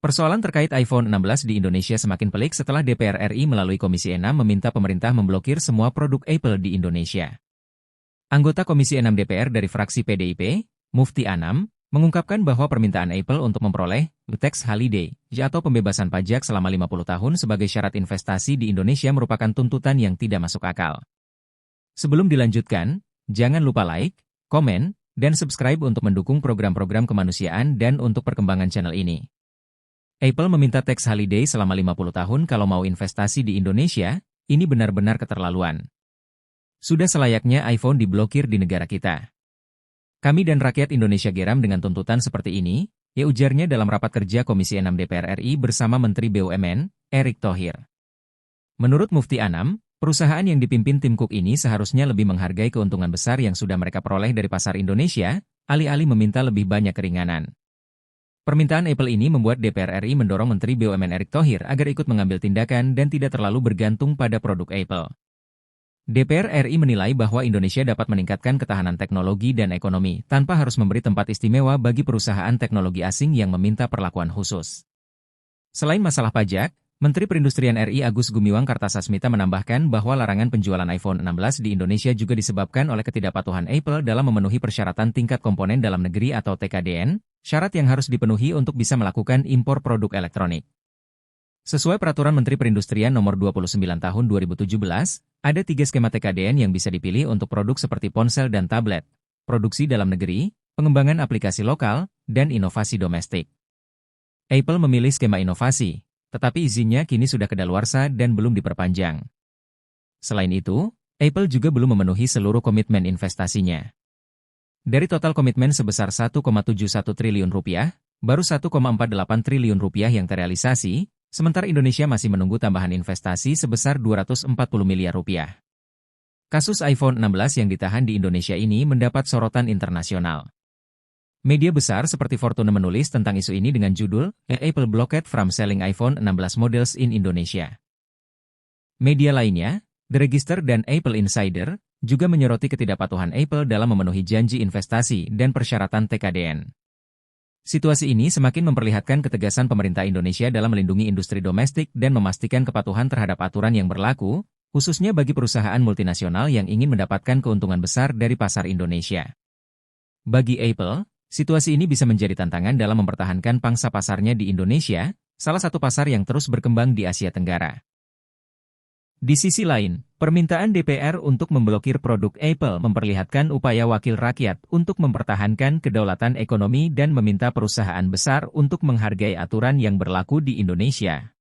Persoalan terkait iPhone 16 di Indonesia semakin pelik setelah DPR RI melalui Komisi 6 meminta pemerintah memblokir semua produk Apple di Indonesia. Anggota Komisi 6 DPR dari fraksi PDIP, Mufti Anam, mengungkapkan bahwa permintaan Apple untuk memperoleh tax holiday atau pembebasan pajak selama 50 tahun sebagai syarat investasi di Indonesia merupakan tuntutan yang tidak masuk akal. Sebelum dilanjutkan, jangan lupa like, komen, dan subscribe untuk mendukung program-program kemanusiaan dan untuk perkembangan channel ini. Apple meminta tax holiday selama 50 tahun kalau mau investasi di Indonesia, ini benar-benar keterlaluan. Sudah selayaknya iPhone diblokir di negara kita. Kami dan rakyat Indonesia geram dengan tuntutan seperti ini, ya ujarnya dalam rapat kerja Komisi 6 DPR RI bersama Menteri BUMN, Erick Thohir. Menurut Mufti Anam, perusahaan yang dipimpin Tim Cook ini seharusnya lebih menghargai keuntungan besar yang sudah mereka peroleh dari pasar Indonesia, alih-alih meminta lebih banyak keringanan. Permintaan Apple ini membuat DPR RI mendorong Menteri BUMN Erick Thohir agar ikut mengambil tindakan dan tidak terlalu bergantung pada produk Apple. DPR RI menilai bahwa Indonesia dapat meningkatkan ketahanan teknologi dan ekonomi tanpa harus memberi tempat istimewa bagi perusahaan teknologi asing yang meminta perlakuan khusus. Selain masalah pajak, Menteri Perindustrian RI Agus Gumiwang Kartasasmita menambahkan bahwa larangan penjualan iPhone 16 di Indonesia juga disebabkan oleh ketidakpatuhan Apple dalam memenuhi persyaratan tingkat komponen dalam negeri atau TKDN, syarat yang harus dipenuhi untuk bisa melakukan impor produk elektronik. Sesuai Peraturan Menteri Perindustrian Nomor 29 Tahun 2017, ada 3 skema TKDN yang bisa dipilih untuk produk seperti ponsel dan tablet, produksi dalam negeri, pengembangan aplikasi lokal, dan inovasi domestik. Apple memilih skema inovasi, tetapi izinnya kini sudah kedaluarsa dan belum diperpanjang. Selain itu, Apple juga belum memenuhi seluruh komitmen investasinya. Dari total komitmen sebesar 1,71 triliun rupiah, baru 1,48 triliun rupiah yang terrealisasi, sementara Indonesia masih menunggu tambahan investasi sebesar 240 miliar rupiah. Kasus iPhone 16 yang ditahan di Indonesia ini mendapat sorotan internasional. Media besar seperti Fortune menulis tentang isu ini dengan judul, Apple Blocked from Selling iPhone 16 Models in Indonesia. Media lainnya, The Register dan Apple Insider, juga menyoroti ketidakpatuhan Apple dalam memenuhi janji investasi dan persyaratan TKDN. Situasi ini semakin memperlihatkan ketegasan pemerintah Indonesia dalam melindungi industri domestik dan memastikan kepatuhan terhadap aturan yang berlaku, khususnya bagi perusahaan multinasional yang ingin mendapatkan keuntungan besar dari pasar Indonesia. Bagi Apple, situasi ini bisa menjadi tantangan dalam mempertahankan pangsa pasarnya di Indonesia, salah satu pasar yang terus berkembang di Asia Tenggara. Di sisi lain, permintaan DPR untuk memblokir produk Apple memperlihatkan upaya wakil rakyat untuk mempertahankan kedaulatan ekonomi dan meminta perusahaan besar untuk menghargai aturan yang berlaku di Indonesia.